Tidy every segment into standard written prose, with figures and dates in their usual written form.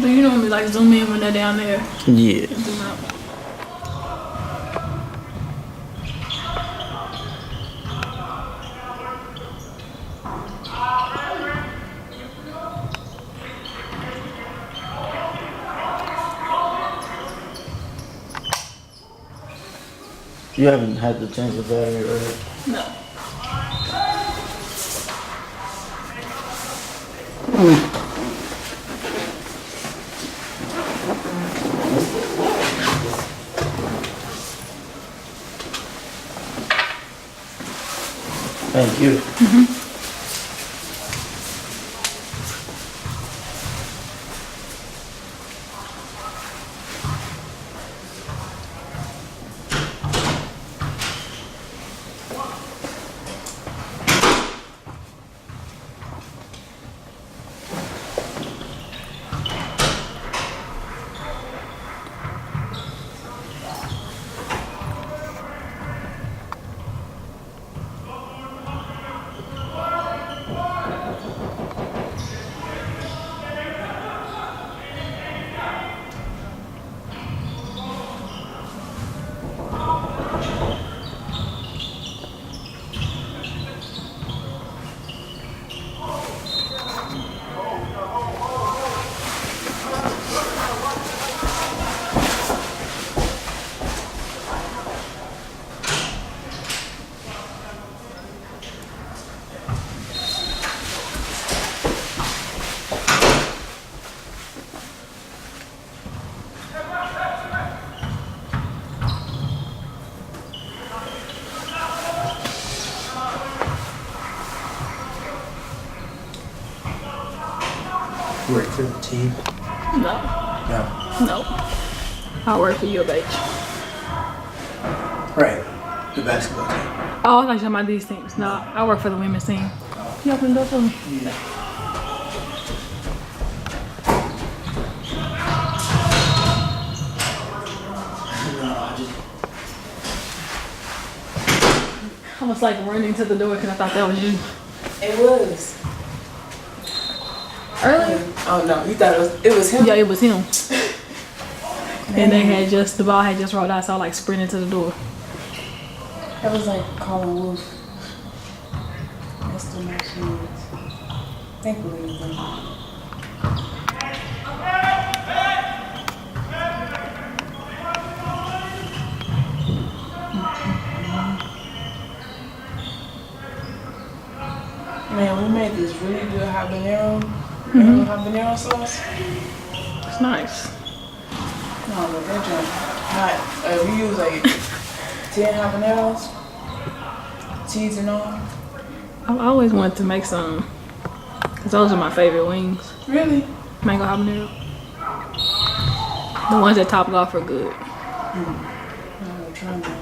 Do you normally like zoom in when they're down there? Yeah. And zoom out? You haven't had the chance to battery, right? No. Thank you. Work for the team? No. No. No. I work for U of H. Right. The basketball team. Oh, I thought you were talking about these teams. No, I work for the women's team. Can you open the door for me? Yeah. I was like running to the door because I thought that was you. It was. Earlier? Oh no, you thought it was him? Yeah, it was him. And they had the ball had just rolled out, so I like sprinted to the door. That was like calling Wolf. That's the match he is. Thankfully, he's done. Man, we made this really good habanero. Habanero sauce. It's nice. No, but that junk hot. We use like 10 habaneros, cheese and all. I always wanted to make some, because those are my favorite wings. Really? Mango habanero. The ones that top it off are good. I'm trying that.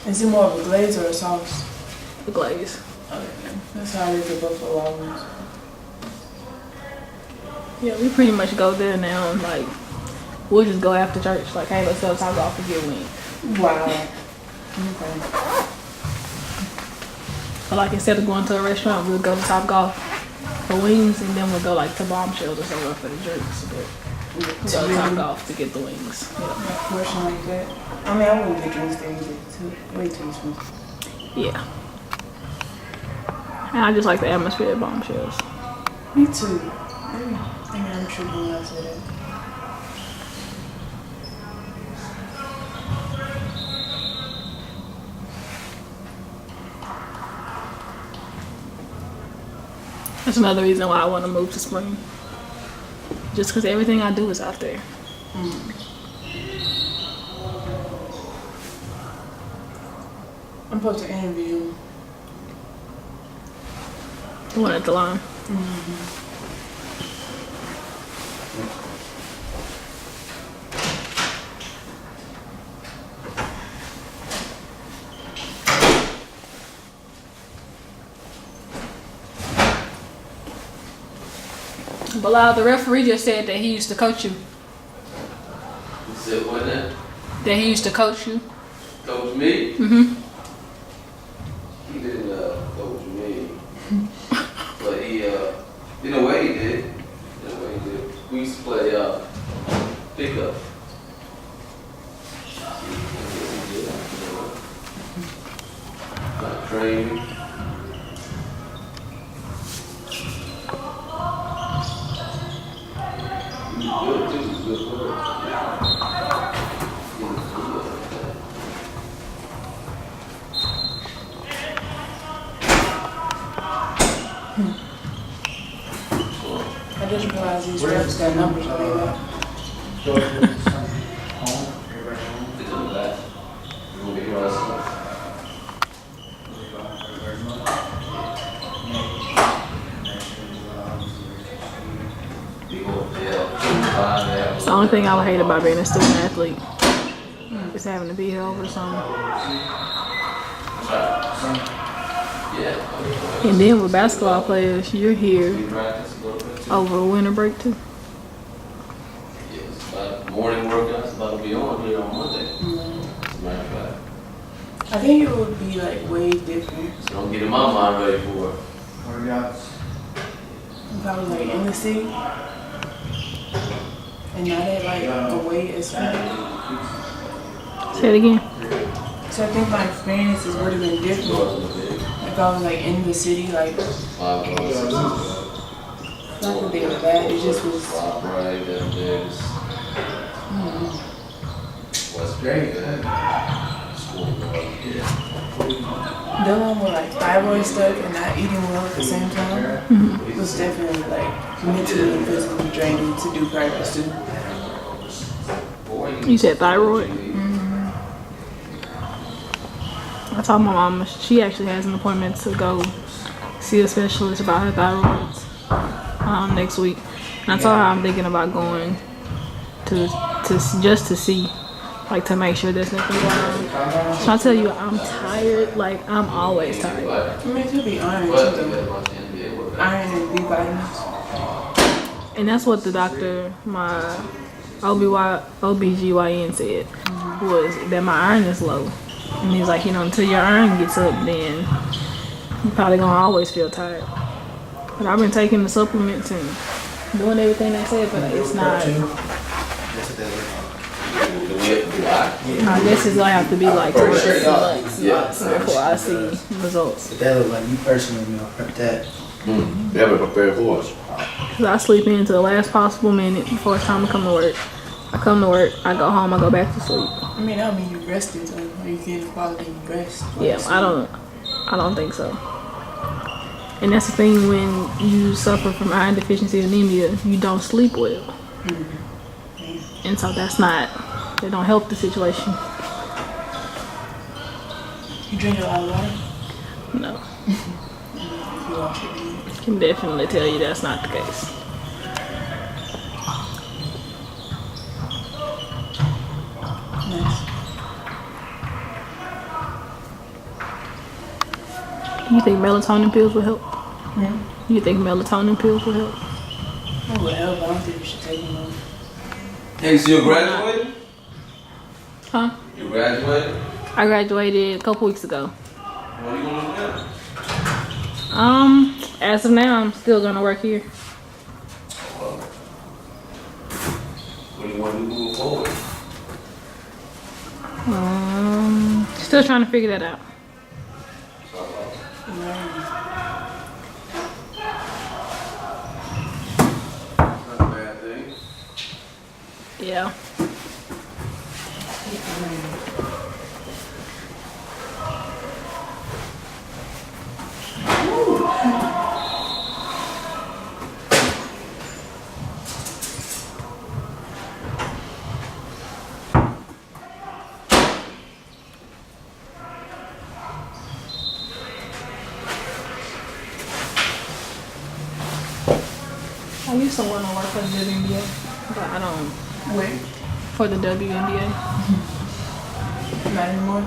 Is it more of a glaze or a sauce? The glaze. Okay, that's how it is at Buffalo Wild Wings. Yeah, we pretty much go there now and like, we'll just go after church. Like, hey, let's go to Top Golf to get wings. Wow. Okay. But like, instead of going to a restaurant, we'll go to Top Golf for wings and then we'll go like to Bombshells or somewhere for the drinks. But we'll go to Top Golf to get the wings. A portion like that. I mean, I wouldn't get wings there either. Way too expensive. Yeah. And I just like the atmosphere at Bombshells. Me too. Maybe I'm tripping when I say that. That's another reason why I want to move to Spring. Just because everything I do is out there. I'm supposed to interview him. The one at the line. Bilal, the referee just said that he used to coach you. You said what now? That he used to coach you. Coach me? Mm-hmm. He didn't coach me. But he, in a way he did. play pickup. Training. Good too. Good work. I just realized these reps got numbers on their back. It's on the back. You want to be here also? It's the only thing I would hate about being a student athlete is having to be here over summer. And then with basketball players, you're here over a winter break too. Yes, morning workouts about to be on here on Monday. As a matter of fact. I think it would be like way different So don't get in my mind ready for it. if I was like in the city and not at like away at school. Say it again. So I think my experiences would have been different if I was like in the city, like not that they were bad, it just was. Right, there's what's great. School going, Dealing with like thyroid stuff and not eating well at the same time was definitely like mentally and physically draining to do practice too. You said thyroid? I told my mom she actually has an appointment to go see a specialist about her thyroids next week. And I told her I'm thinking about going to just to see, like to make sure there's nothing going on. So I tell you, I'm tired. Like I'm always tired. I mean, it could be iron too, though. Iron and B vitamins. And that's what the doctor, my OBGYN said, was that my iron is low. And he's like, until your iron gets up, then you're probably gonna always feel tired. But I've been taking the supplements and doing everything they said, but it's not. I guess it's gonna have to be like 2 months before I see results. But that look like you personally meal prep that. They haven't prepared for us. Cause I sleep in to the last possible minute before it's time to come to work. I come to work, I go home, I go back to sleep. I mean, that don't mean you rested, so you getting quality rest. Yeah, I don't think so. And that's the thing, when you suffer from iron deficiency anemia, you don't sleep well. And so that don't help the situation. You drink a lot of water? No. You wash it. Can definitely tell you that's not the case. Nice. You think melatonin pills will help? You think melatonin pills will help? Oh, well, hell, I don't think you should take them. Hey, so you graduated? Huh? You graduated? I graduated a couple weeks ago. What are you gonna do now? As of now, I'm still gonna work here. What do you want to do moving forward? Still trying to figure that out. Not a bad thing. Yeah. I used to want to work for the WNBA, but I don't. Wait, For the WNBA. not anymore?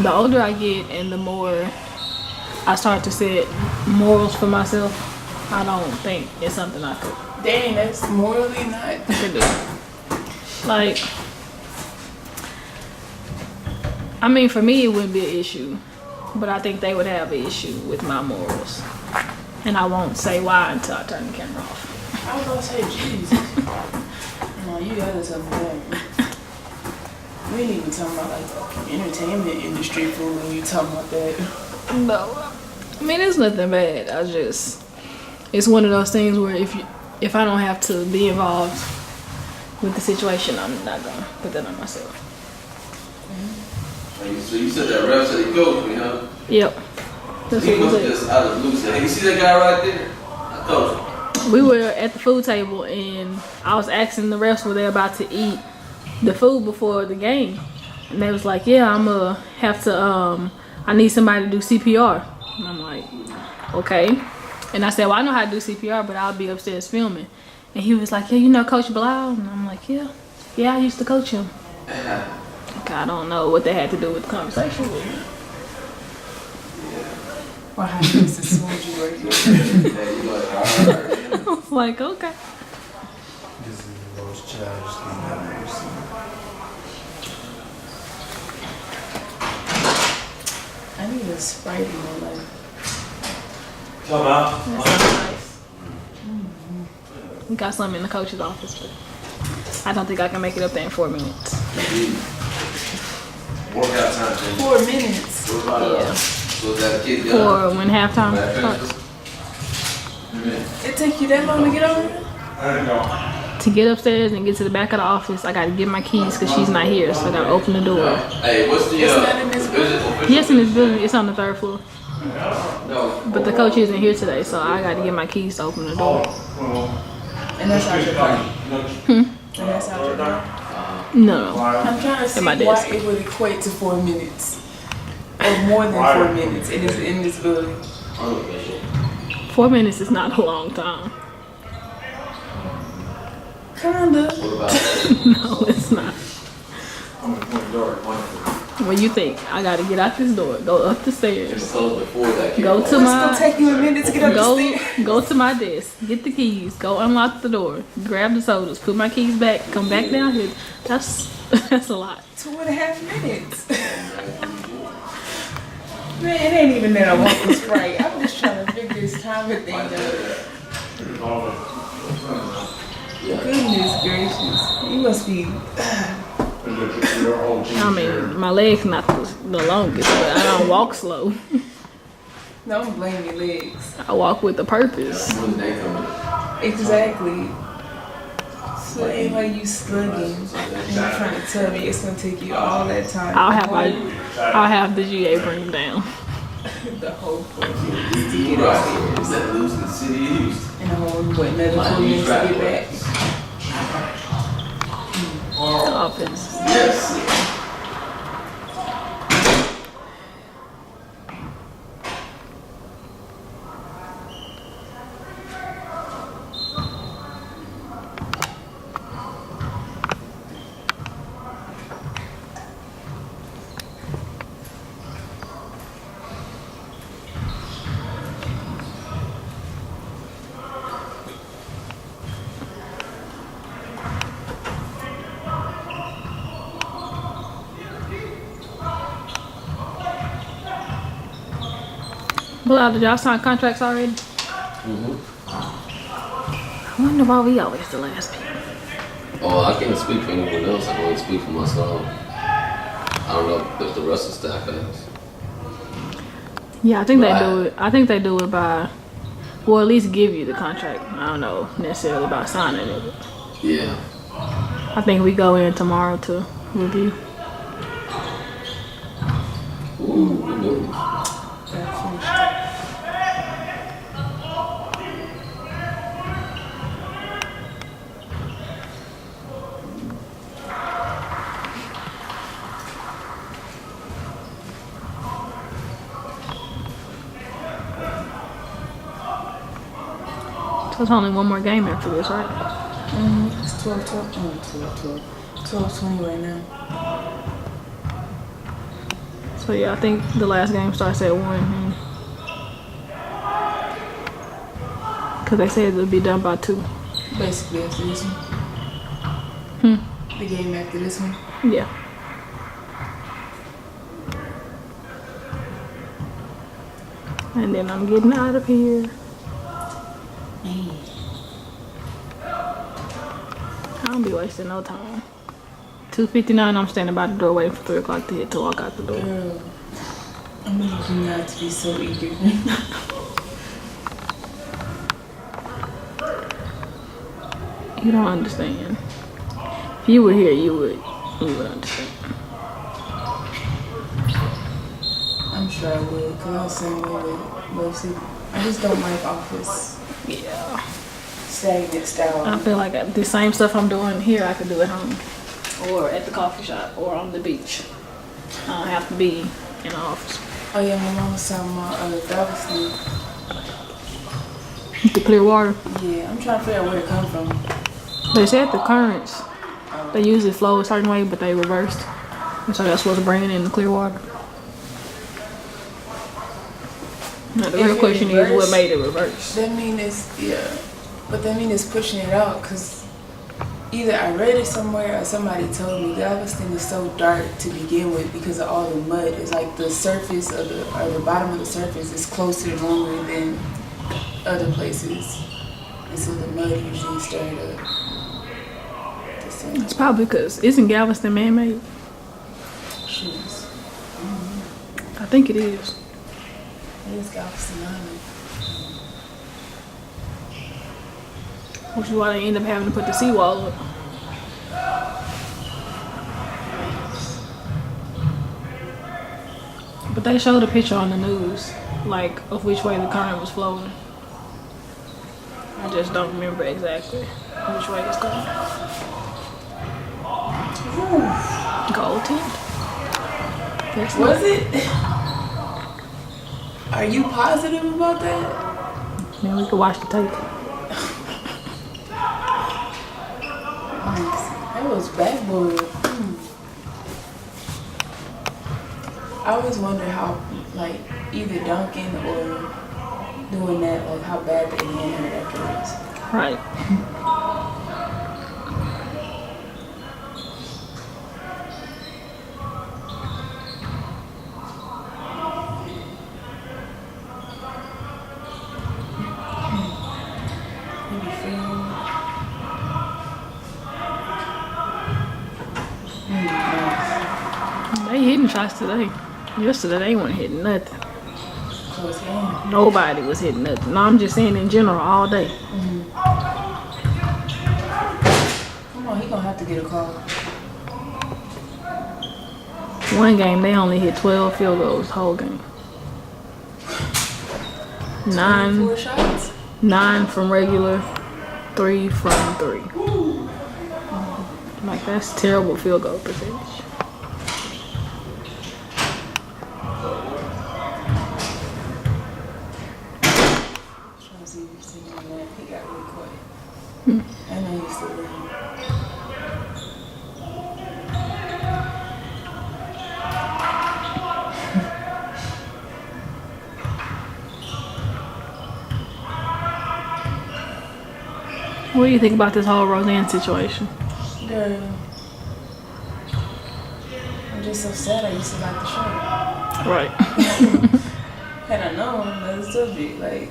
The older I get and the more I start to set morals for myself, I don't think it's something I could Dang, that's morally not. do. Like, I mean, for me, it wouldn't be an issue, but I think they would have an issue with my morals. And I won't say why until I turn the camera off. I was gonna say, Jesus. No, you gotta tell me that. We ain't even talking about like the entertainment industry fool when you talking about that. No, I mean it's nothing bad. It's one of those things where if I don't have to be involved with the situation, I'm not gonna put that on myself. So you said that ref said he coached me, huh? Yep. That's He what must he have said. just out of the blue said, hey, you see that guy right there? I coached him. We were at the food table and I was asking the refs were they about to eat the food before the game. And they was like, yeah, I'm gonna have to, I need somebody to do CPR. And I'm like, okay. And I said, well, I know how to do CPR, but I'll be upstairs filming. And he was like, yeah, you know Coach Blau? And I'm like, yeah, I used to coach him. Like, I don't know what they had to do with the conversation. Or how you used to sword you right here. Hey, you like, all right. I was like, okay. This is the most childish thing I've ever seen. I need a Sprite in my life. Come out. That sounds nice. We got some in the coach's office, but I don't think I can make it up there in 4 minutes. Workout time, man. 4 minutes. What about, Yeah. so that kid got For when halftime Back starts. It take you that long to get over here? I don't know. To get upstairs and get to the back of the office, I gotta get my keys because she's not here, so I gotta open the door. Hey, what's the It's not in this official? Yes, in this building, it's on the 3rd floor. No. But the coach isn't here today, so I gotta get my keys to open the door. And that's out your car. And that's out your car. No. I'm trying to see my why desk. it would equate to 4 minutes. Or more than 4 minutes. It is in this building. Unofficial. 4 minutes is not a long time. Kinda. What about that? No, it's not. What do you think? I gotta get out this door, go up the It's stairs, closed before that kid. go to It's gonna my take you a minute to get up the stairs. go to my desk, get the keys, go unlock the door, grab the sodas, put my keys back, come back down here. That's a lot. 2.5 minutes. Man, it ain't even that I want this right. I'm just trying to figure this time thing out. Goodness gracious. You must be. I mean, my legs not the longest, but I don't walk slow. No, I'm blaming your legs. I walk with a purpose. When they come. Exactly. So it ain't like you slugging and you're trying to tell me it's gonna take you all that time. I'll have the GA bring them down. The whole point is to get upstairs. Is that losing the city of Houston? And I'm only wait another 4 minutes to get back. The offense. Yes. Well, did y'all sign contracts already? I wonder why we always the last people. Oh, I can't speak for anyone else. I can only speak for myself. I don't know if the rest of the staff has. Yeah, I think they Right. do it. I think they do it by, well, at least give you the contract. I don't know necessarily about signing it. Yeah. I think we go in tomorrow to review. Ooh, good news. So it's only one more game after this, right? It's 12:20. Oh, 12:20 right now. So yeah, I think the last game starts at 1. Cause they said it'll be done by 2. Basically after this one. The game after this one. Yeah. And then I'm getting out of here. don't be wasting no time. 2:59, I'm standing by the door waiting for 3 o'clock to hit to walk out the door. Girl, I'm gonna need you not to be so eager. You don't understand. If you were here, you would understand. I'm sure I would, because I was the same way with Lucy. I just don't like office Yeah. stagnant style. I feel like the same stuff I'm doing here, I could do at home. Or at the coffee shop, or on the beach. I don't have to be in the office. Oh yeah, my mom was talking about Galveston. The clear water. Yeah, I'm trying to figure out where it come from. They said the currents, they usually flow a certain way, but they reversed. And so that's what's bringing in the clear water. Now, the real question is what made it reverse. That mean it's, but that mean it's pushing it out, because either I read it somewhere or somebody told me Galveston is so dark to begin with because of all the mud. It's like the surface of the bottom of the surface is closer longer than other places. And so the mud usually stirred up. It's probably because, isn't Galveston man-made? Shoes. I think it is. It is Galveston Island. Which is why they end up having to put the seawall up. But they showed a picture on the news, like, of which way the current was flowing. I just don't remember exactly which way it's going. Gold tint. Was it? Are you positive about that? Man, we could watch the tape. That was backboard. I always wonder how, like, either dunking or doing that, like, how bad the hand hurt afterwards. Right. They hitting shots today. Yesterday they weren't hitting nothing. Nobody was hitting nothing. No, I'm just saying in general all day. Come on, he gonna have to get a call. One game they only hit 12 field goals the whole game. 4 shots? 9 from regular, 3 from 3. Like, that's terrible field goal percentage. He got really quiet. I know he's still there. What do you think about this whole Roseanne situation? Girl, I'm just so sad I used to like the show. Right. Had I known, that would still be like.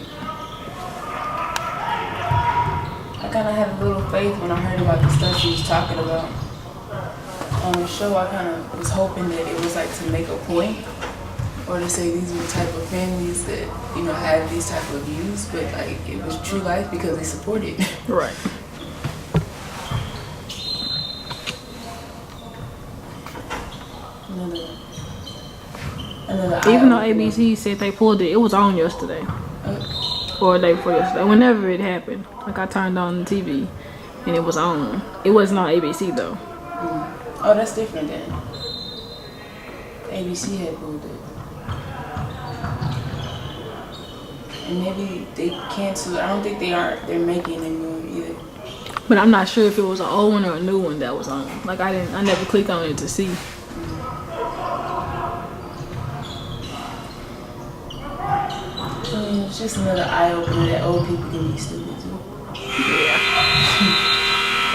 I kind of had a little faith when I heard about the stuff she was talking about on the show. I kind of was hoping that it was like to make a point or to say these are the type of families that, you know, have these type of views, but like it was true life because they support it. Right. Even though ABC said they pulled it, it was on yesterday. Or the day before yesterday. Whenever it happened. Like, I turned on the TV and it was on. It wasn't on ABC though. Oh, that's different then. ABC had pulled it. And maybe they canceled. I don't think they're making it anymore either. But I'm not sure if it was an old one or a new one that was on. Like, I never clicked on it to see. It's just another eye opener that old people can be stupid too. Yeah.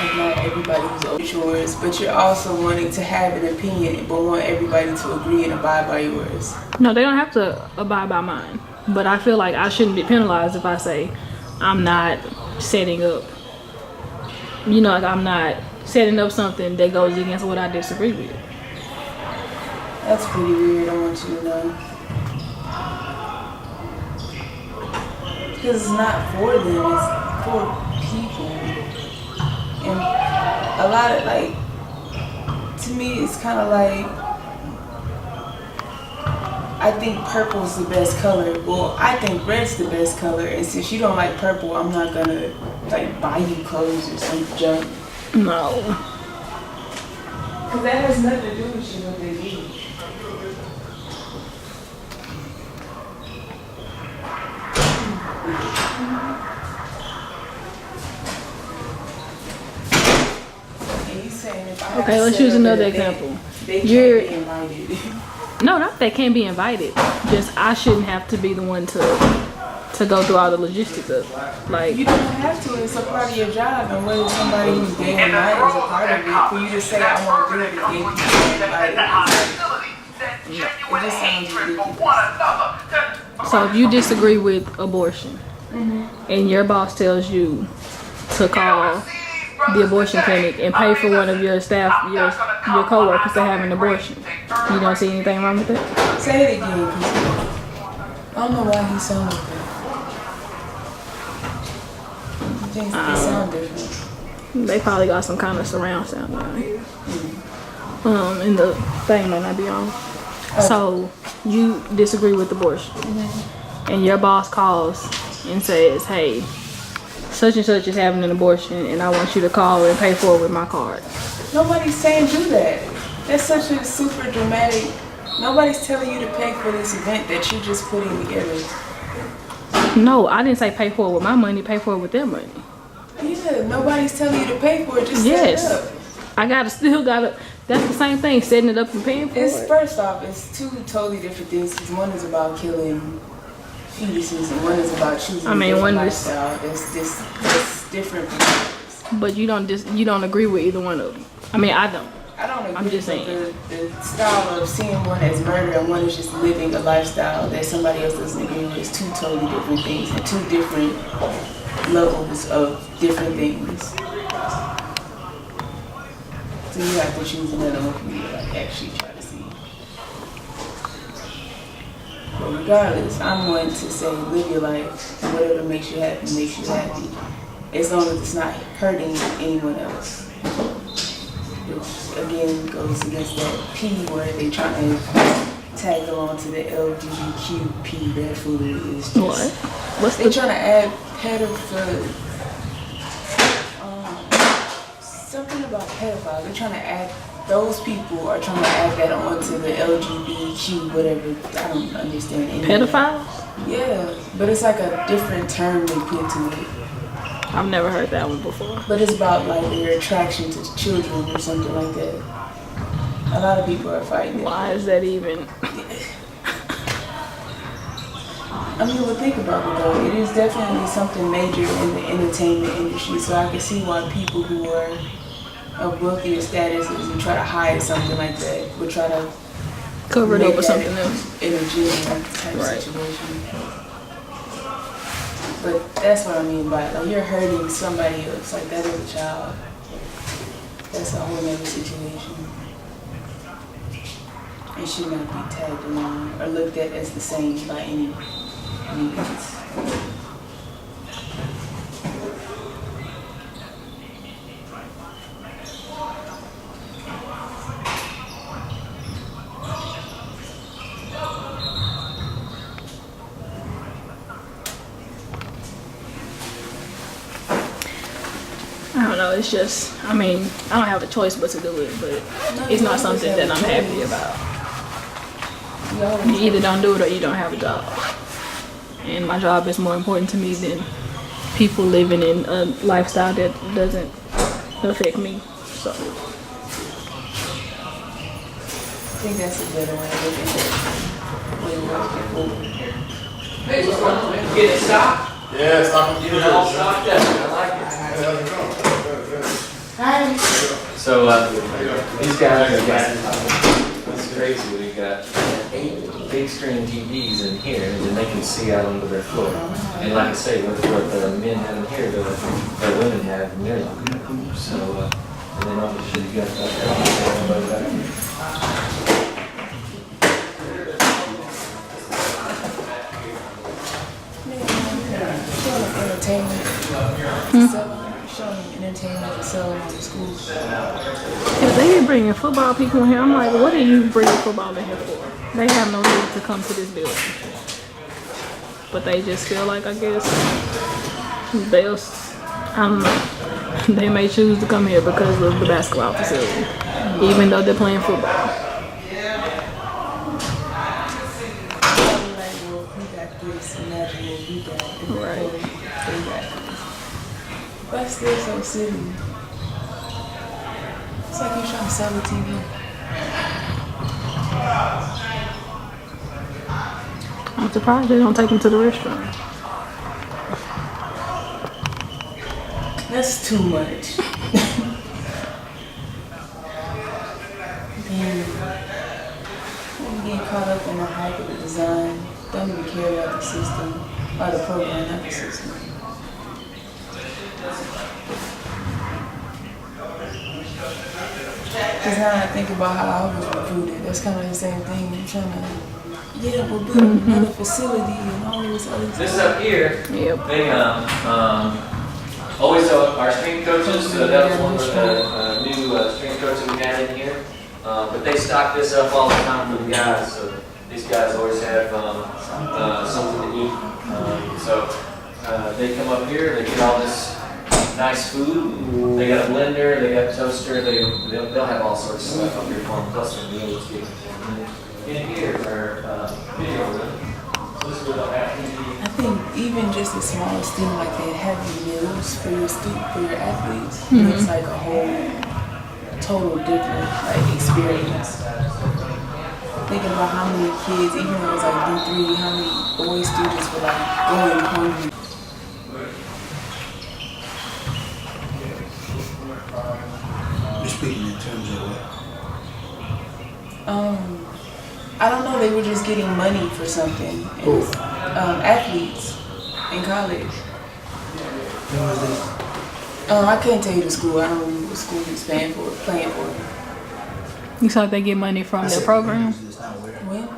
Like, not everybody who's old yours, but you're also wanting to have an opinion, but want everybody to agree and abide by yours. No, they don't have to abide by mine. But I feel like I shouldn't be penalized if I say I'm not setting up. You know, like I'm not setting up something that goes against what I disagree with. That's pretty weird, I want you to know. Because it's not for them, it's for people. And a lot of, like, to me, it's kind of like, I think purple's the best color. Well, I think red's the best color. And since you don't like purple, I'm not gonna, like, buy you clothes or some junk. No. Because that has nothing to do with you, what they do. Okay, let's use another example. You're invited. No, not they can't be invited. Just I shouldn't have to be the one to go through all the logistics of like. You don't have to. It's a part of your job, and whether somebody who's gay or not is a part of it. For you to say I want to do it, and gay people invited, it just sounds ridiculous. So if you disagree with abortion, and your boss tells you to call the abortion clinic and pay for one of your staff, your coworkers to have an abortion, you don't see anything wrong with that? Say it again, because I don't know why he sounds like that. They sound different. They probably got some kind of surround sound down here. And the thing might not be on. So you disagree with abortion, and your boss calls and says, "Hey, such and such is having an abortion, and I want you to call and pay for it with my card." Nobody's saying do that. That's such a super dramatic. Nobody's telling you to pay for this event that you're just putting together. No, I didn't say pay for it with my money. Pay for it with their money. Yeah, nobody's telling you to pay for it. Just Yes, set it up. I still gotta. That's the same thing. Setting it up and paying for It's it. first off, it's two totally different things. 'Cause one is about killing fetuses, and one is about choosing a different lifestyle. That's different. But you don't agree with either one of them. I mean, I don't. I don't agree. I'm just saying. The style of seeing one as murder and one is just living a lifestyle that somebody else doesn't agree with is two totally different things and two different levels of different things. So you have to choose another one for you to like actually try to see. But regardless, I'm one to say live your life and whatever makes you happy makes you happy. As long as it's not hurting anyone else. Which again goes against that P word they try to tag along to the LGBTQ. That food is just What? What's they trying to add pedophile. Something about pedophiles. They're trying to add. Those people are trying to add that onto the LGBTQ whatever. I don't understand any pedophiles? Yeah, but it's like a different term they put to it. I've never heard that one before. But it's about like their attraction to children or something like that. A lot of people are fighting it. Why is that even? I mean, well, think about it though. It is definitely something major in the entertainment industry. So I can see why people who are of wealthier statuses and try to hide something like that would try to Cover it up with something else. In a genuine type situation. But that's what I mean by it. Like you're hurting somebody else. Like that is a child. That's a whole other situation. It should not be tagged along or looked at as the same by any means. I don't know, it's just, I mean, I don't have a choice but to do it, but it's not something that I'm happy about. You either don't do it or you don't have a job. And my job is more important to me than people living in a lifestyle that doesn't affect me, so. I think that's a better way of looking at it. Get it stopped? Yeah, stop and Get it all stocked up. I like it. So these guys have got, it's crazy, we've got 8 big screen TVs in here and they can see out onto their floor. And like I say, what the men have in here, the women have in their locker room. So And then obviously you got everybody back here. Entertainment. Showing entertainment to sell on the schools. If they be bringing football people in here, I'm like, what are you bringing football in here for? They have no need to come to this building. But they just feel like, I guess, they'll, I don't know, they may choose to come here because of the basketball facility, even though they're playing football. Like, well, we got this, imagine what we got. Right. They got this. But still so silly. It's like you're trying to sell a TV. I'm surprised they don't take them to the restaurant. That's too much. Damn. I'm getting caught up in the hype of the design. Don't even care about the system or the program, not the system. Because now I think about how I was recruited. That's kind of the same thing. I'm trying to, we'll build another facility and all this other stuff. This up here, Yep. they always our strength coaches. That was one of the new strength coaches we had in here. But they stock this up all the time for the guys. So these guys always have something to eat. So they come up here, they get all this nice food. They got a blender, they got a toaster. They'll have all sorts of stuff up here for them. Plus their meals too. In here are video room. So this is where they'll have TV. I think even just the smallest thing like that, having meals for your athletes, it's like a whole total different experience. Thinking about how many kids, even though it was like D3, how many boy students were going hungry. You're speaking in terms of what? I don't know, they were just getting money for something. Athletes in college. When was this? I can't tell you the school. I don't remember what school he's playing for. You saw they get money from their program? When was this, not where? When?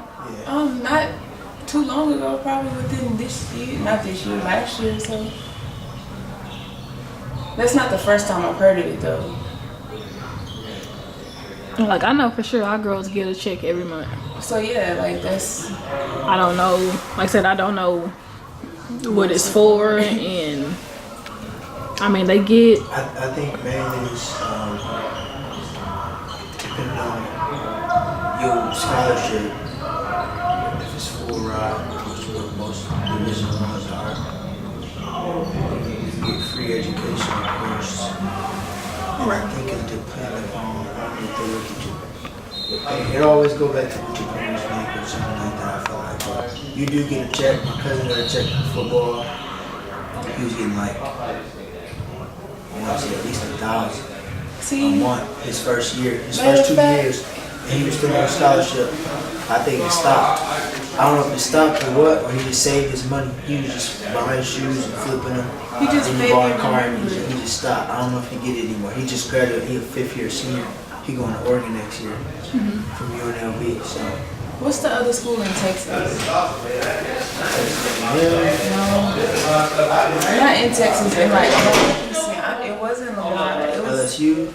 Yeah. Not too long ago, probably within this year, not this year, last year or so. That's not the first time I've heard of it though. Like, I know for sure our girls get a check every month. So yeah, that's... I don't know, like I said, I don't know what it's for, and I mean, they get... I think mainly it's depending on your scholarship. If it's full ride, which is what most division ones are, you get free education, of course. And I think it depends on what they look at you. It always go back to what your parents make or something like that, I feel like. But you do get a check. My cousin got a check for football. He was getting I want to say at least 1,000 a month his first year, his first 2 years. And he was still on a scholarship. I think it stopped. I don't know if it stopped or what, or he just saved his money. He was just buying shoes and flipping them. He just and he bought a car and he just stopped. I don't know if he get it anymore. He just graduated. He's a 5th year senior. He going to Oregon next year from UNLV. So. What's the other school in Texas? No. Not in Texas, in it wasn't Lamar. It was LSU?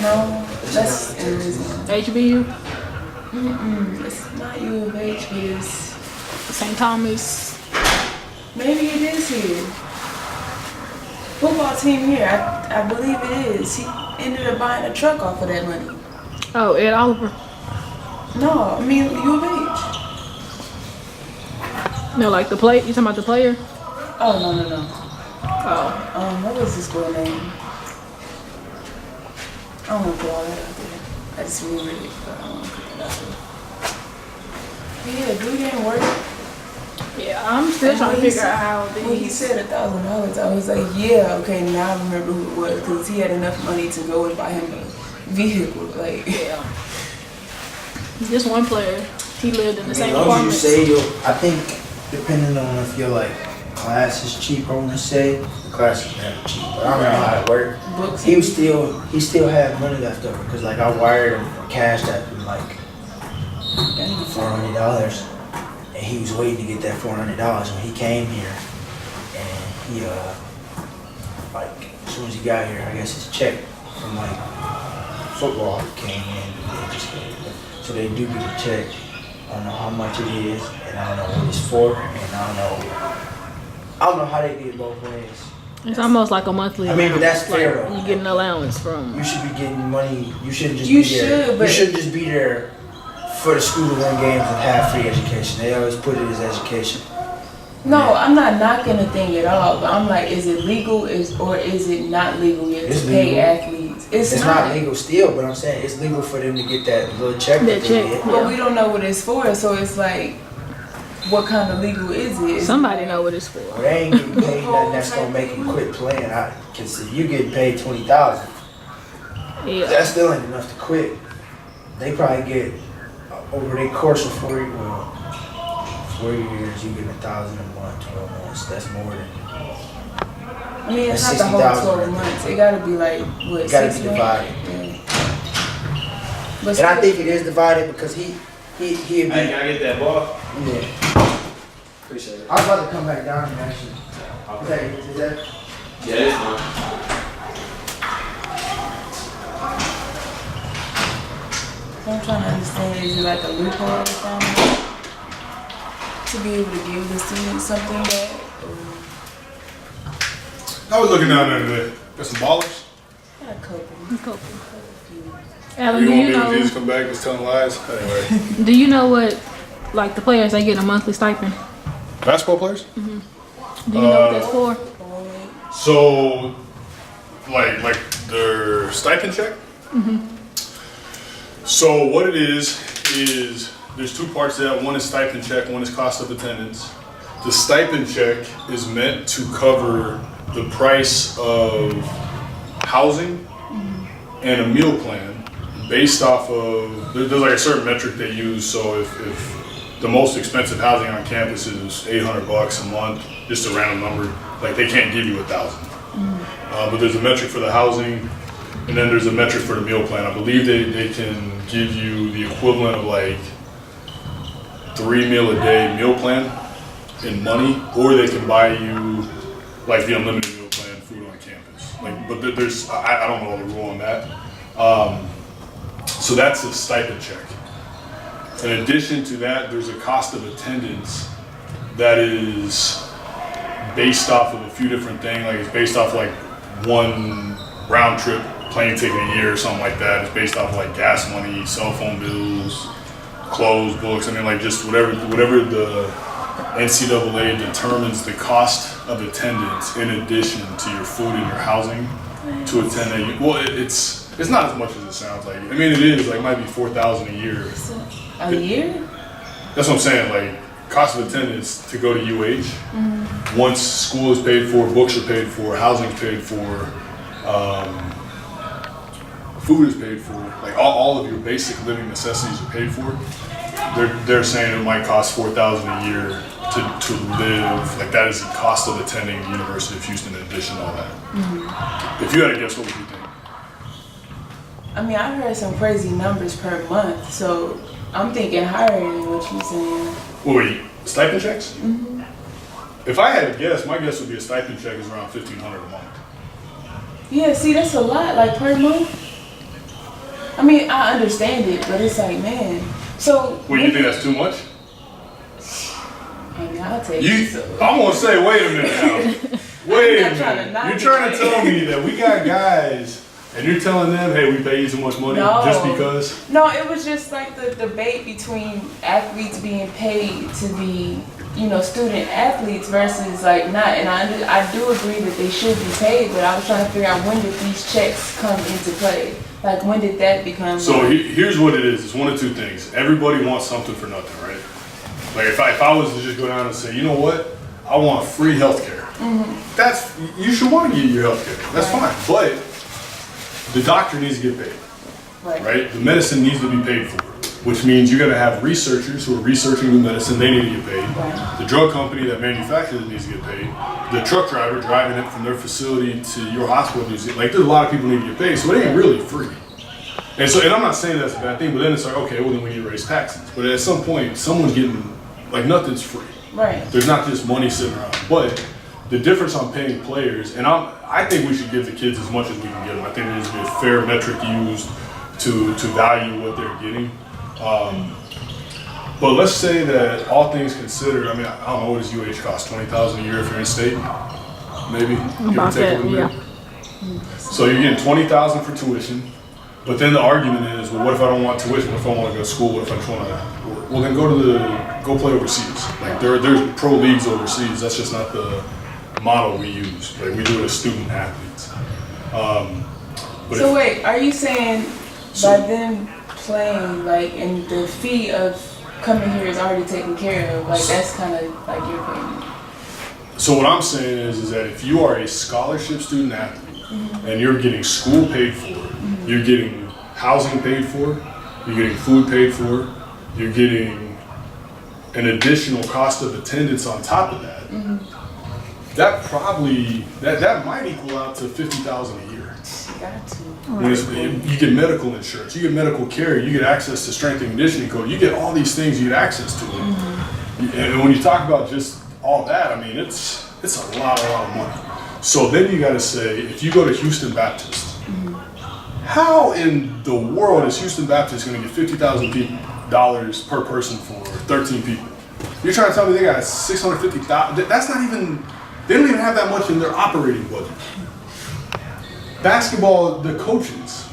No, that's in Louisiana. HBU? It's not U of H, but it's... St. Thomas? Maybe it is here. Football team here, I believe it is. He ended up buying a truck off of that money. Oh, Ed Oliver? No, I mean U of H. No, like the play? You talking about the player? Oh, no. Oh. What was this girl name? I don't want to put all that out there. I just remember it, but I don't want to put that out there. Yeah, dude didn't work. Yeah, I'm still trying to figure out how When he said $1,000, I was like, yeah, okay, now I remember who it was, because he had enough money to go and buy him a vehicle. Yeah. Just one player. He lived in the same As long apartment. as you say, I think, depending on if your class is cheap, I want to say, the classes now cheap, but I don't know how it worked. Books. He still had money left over because like I wired him cash that like $400, and he was waiting to get that $400 when he came here, and he like as soon as he got here, I guess his check from like football came in. So they do get a check. I don't know how much it is, and I don't know what it's for, and I don't know how they get it both ways. It's almost like a monthly. I mean, but that's fair like though. you get an allowance from. You should be getting money. You shouldn't just You be there. should, but- You shouldn't just be there for the school to win games and have free education. They always put it as education. No, I'm not knocking the thing at all, but I'm like, is it legal or is it not legal yet It's to pay legal. athletes? It's not legal still, but I'm saying it's legal for them to get that little check that they get. But we don't know what it's for, so it's like, what kind of legal is it? Somebody know what it's for. But they ain't getting paid nothing that's gonna make them quit playing. I consider you getting paid $20,000. Yeah. That still ain't enough to quit. They probably get over their course of 4 years, you get $1,000 a month, 12 months. That's more than. I mean, it's not That's the whole 60,000 12 months. It gotta be like, what, It gotta 6 be months? divided. Yeah. But And I think it is divided because he'd be. Hey, can I get that ball? Yeah. Appreciate it. I was about to come back down and actually. Is that? Yeah, it's fine. I'm trying to understand, is it like a loophole or something? To be able to give the students something back? I was looking down there today. Got some ballers. Got a couple. Alan, You do want you me to know? just come back and telling lies? Anyway. Do you know what, like the players they get a monthly stipend? Basketball players? Do you know what that's for? So, like their stipend check? So what it is there's two parts to that. One is stipend check, one is cost of attendance. The stipend check is meant to cover the price of housing and a meal plan based off of, there's like a certain metric they use. So if the most expensive housing on campus is $800 a month, just a random number, like they can't give you $1,000. But there's a metric for the housing, and then there's a metric for the meal plan. I believe they can give you the equivalent of like 3 meal a day meal plan in money, or they can buy you like the unlimited meal plan food on campus. Like, but there's I don't know the rule on that. So that's a stipend check. In addition to that, there's a cost of attendance that is based off of a few different things. Like it's based off like one round trip plane ticket a year or something like that. It's based off like gas money, cell phone bills, clothes, books. I mean, like just whatever the NCAA determines the cost of attendance in addition to your food and your housing to attend that. Well, it's not as much as it sounds like. I mean, it is like it might be $4,000 a year. A year? That's what I'm saying. Like cost of attendance to go to UH. Once school is paid for, books are paid for, housing is paid for, food is paid for. Like all of your basic living necessities are paid for. They're saying it might cost $4,000 a year to live. Like that is the cost of attending the University of Houston in addition to all that. If you had to guess, what would you think? I mean, I've heard some crazy numbers per month, so I'm thinking higher than what you're saying. Wait, stipend checks? If I had to guess, my guess would be a stipend check is around $1,500 a month. Yeah, see, that's a lot, like per month. I mean, I understand it, but it's like, man. So. Wait, you think that's too much? I mean, I'll take it. I'm gonna say, wait a minute now. Wait a I'm not trying to minute. knock You're it, trying to right? tell me that we got guys and you're telling them, hey, we pay you so much money just because? No, it was just like the debate between athletes being paid to be, student athletes versus like not. And I do agree that they should be paid, but I was trying to figure out when did these checks come into play? Like when did that become? So here's what it is. It's one of two things. Everybody wants something for nothing, right? Like if I was to just go down and say, you know what? I want free healthcare. You should want to get your healthcare. That's fine. But the doctor needs to get paid, right? The medicine needs to be paid for. which means you're going to have researchers who are researching the medicine, they need to get paid. Right. The drug company that manufactures it needs to get paid. The truck driver driving it from their facility to your hospital needs to get, like, there's a lot of people need to get paid, so it ain't really free. And I'm not saying that's a bad thing, but then it's like, okay, well then we need to raise taxes. But at some point, someone's getting, like, nothing's free. Right. There's not just money sitting around. But the difference on paying players, and I think we should give the kids as much as we can give them. I think there needs to be a fair metric used to value what they're getting. But let's say that all things considered, I mean, I don't know, what does UH cost? $20,000 a year if you're in state? Maybe? About that, yeah. So you're getting $20,000 for tuition, but then the argument is, well, what if I don't want tuition? What if I want to go to school? What if I just want to, well then go play overseas. Like there's pro leagues overseas. That's just not the model we use. Like we do it as student athletes. So wait, are you saying by them playing, like, and the fee of coming here is already taken care of, like that's kind of like your payment? So what I'm saying is that if you are a scholarship student athlete and you're getting school paid for, you're getting housing paid for, you're getting food paid for, you're getting an additional cost of attendance on top of that, that probably, that might equal out to $50,000 a year. Got to. You get medical insurance, you get medical care, you get access to strength and conditioning coach, you get all these things you get access to. And when you talk about just all that, I mean, it's a lot of money. So then you got to say, if you go to Houston Baptist, how in the world is Houston Baptist going to get $50,000 per person for 13 people? You're trying to tell me they got $650,000? That's not even, they don't even have that much in their operating budget. Basketball, the coaches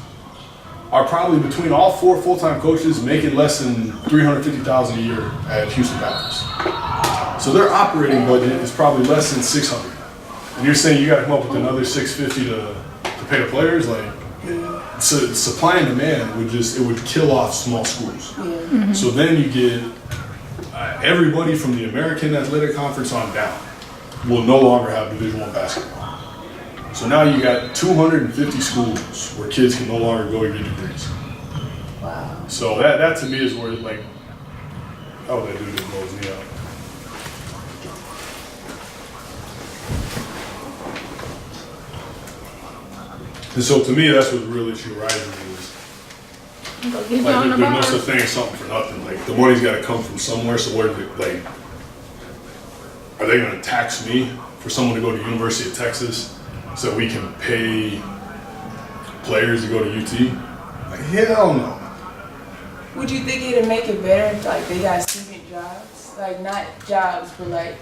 are probably between all 4 full-time coaches making less than $350,000 a year at Houston Baptist. So their operating budget is probably less than $600,000. And you're saying you got to come up with another $650,000 to pay the players? Like, so supply and demand would kill off small schools. So then you get everybody from the American Athletic Conference on down will no longer have Division I basketball. So now you got 250 schools where kids can no longer go to get degrees. Wow. So that to me is where, like, oh, that dude just blows me out. And so to me, that's what the real issue arises is. Like, there's no such thing as something for nothing. Like, the money's got to come from somewhere. So where, like, are they going to tax me for someone to go to University of Texas so we can pay players to go to UT? Like, hell no. Would you think it'd make it better if, like, they got student jobs? Like, not jobs, but like,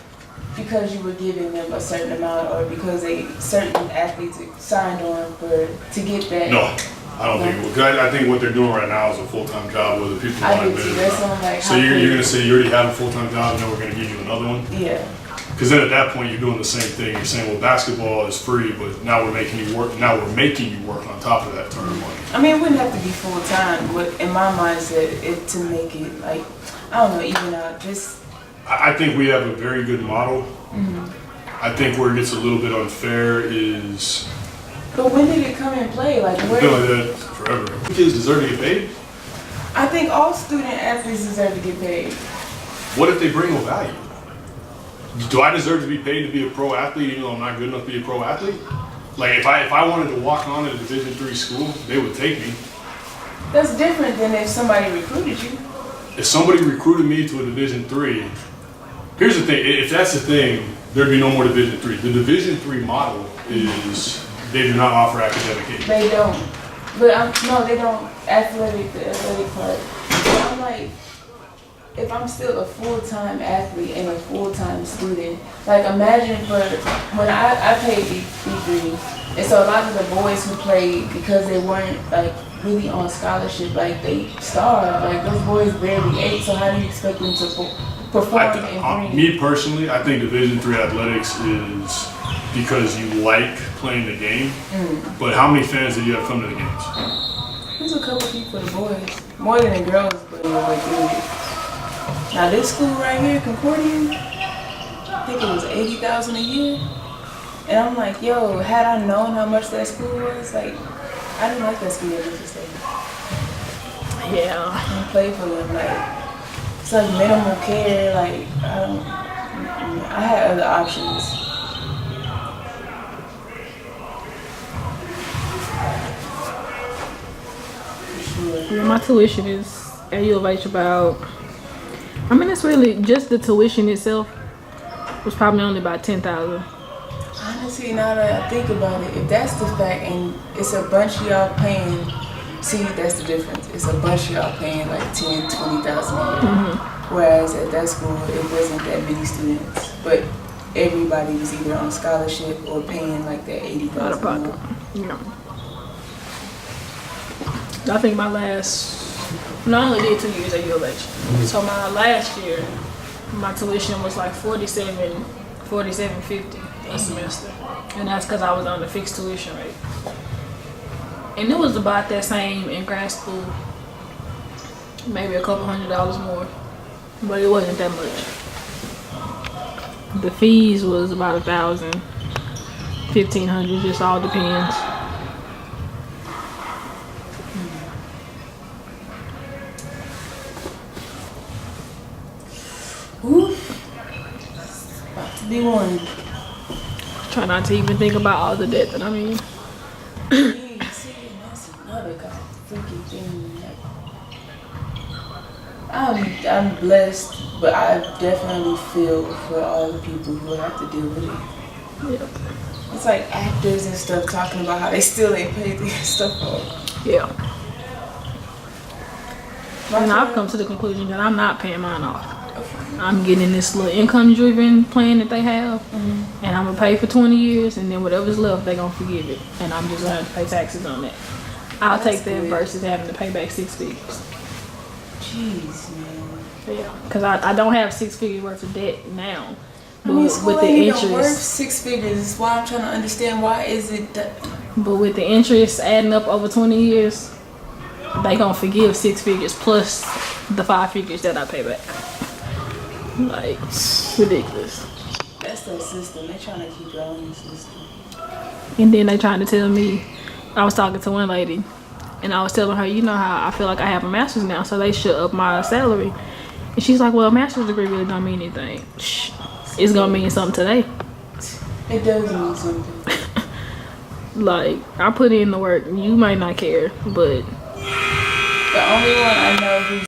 because you were giving them a certain amount, or because certain athletes signed on to get that? No, I don't think it would. 'Cause I think what they're doing right now is a full-time job, whether people want it or not. Like, so you're going to say you already have a full-time job and then we're going to give you another one? Yeah. Because then at that point you're doing the same thing. You're saying, well, basketball is free, but now we're making you work. Now we're making you work on top of that to earn money. I mean, it wouldn't have to be full-time, but in my mindset, to make it, like, I don't know, even out, just... I think we have a very good model. I think where it gets a little bit unfair is... But when did it come in play? Like, where... Been like that forever. Kids deserve to get paid? I think all student athletes deserve to get paid. What if they bring no value? Do I deserve to be paid to be a pro athlete even though I'm not good enough to be a pro athlete? Like, if I wanted to walk on at a Division III school, they would take me. That's different than if somebody recruited you. If somebody recruited me to a Division III, here's the thing, if that's the thing, there'd be no more Division III. The Division III model is they do not offer academic aid. They don't. But no, they don't. The athletic part. But I'm like, if I'm still a full-time athlete and a full-time student, like imagine when I played D3, and so a lot of the boys who played, because they weren't like really on scholarship, like they starved. Like those boys barely ate, so how do you expect them to perform and bring? Me personally, I think Division III athletics is because you like playing the game, but how many fans did you have come to the games? There's a couple people, the boys, more than the girls, but like now this school right here, Concordia, I think it was $80,000 a year, and I'm like, yo, had I known how much that school was, like, I didn't like that school at Memphis State. Yeah. and play for them. Like, it's like minimal care. Like, I had other options. Yeah, my tuition is at U of H about, I mean, it's really just the tuition itself was probably only about $10,000. Honestly, now that I think about it, if that's the fact and it's a bunch of y'all paying, see, that's the difference. It's a bunch of y'all paying like 10, 20,000 a year. Whereas at that school, it wasn't that many students. But everybody was either on scholarship or paying like that 80,000 Out of pocket. Yeah. I think my last, no, I only did 2 years at U of H. So my last year, my tuition was like $47.50 a semester. And that's because I was on the fixed tuition rate. And it was about that same in grad school. Maybe a couple $100 more. But it wasn't that much. The fees was about $1,000, $1,500, just all depends. About to be one. Try not to even think about all the debt that I'm in. See, that's another freaking thing. I'm blessed, but I definitely feel for all the people who have to deal with it. Yeah. It's like actors and stuff talking about how they still ain't paid their stuff off. Yeah. And I've come to the conclusion that I'm not paying mine off. I'm getting this little income-driven plan that they have, and I'm gonna pay for 20 years, and then whatever's left, they're gonna forgive it, and I'm just gonna have to pay taxes on that. I'll take that versus having to pay back 6 figures. Jeez, man. Yeah, because I don't have 6 figures worth of debt now, but I mean, school with the ain't even worth interest, 6 figures. That's why I'm trying to understand why is it that. but with the interest adding up over 20 years, they gonna forgive 6 figures plus the 5 figures that I pay back. Like, ridiculous. That's that system. They're trying to keep you on the system. And then they trying to tell me, I was talking to one lady, and I was telling her, you know how I feel like I have a master's now, so they should up my salary. And she's like, well, a master's degree really don't mean anything. Shh, it's gonna mean something today. It does mean something. Like, I put in the work, you might not care, but The only one I know who's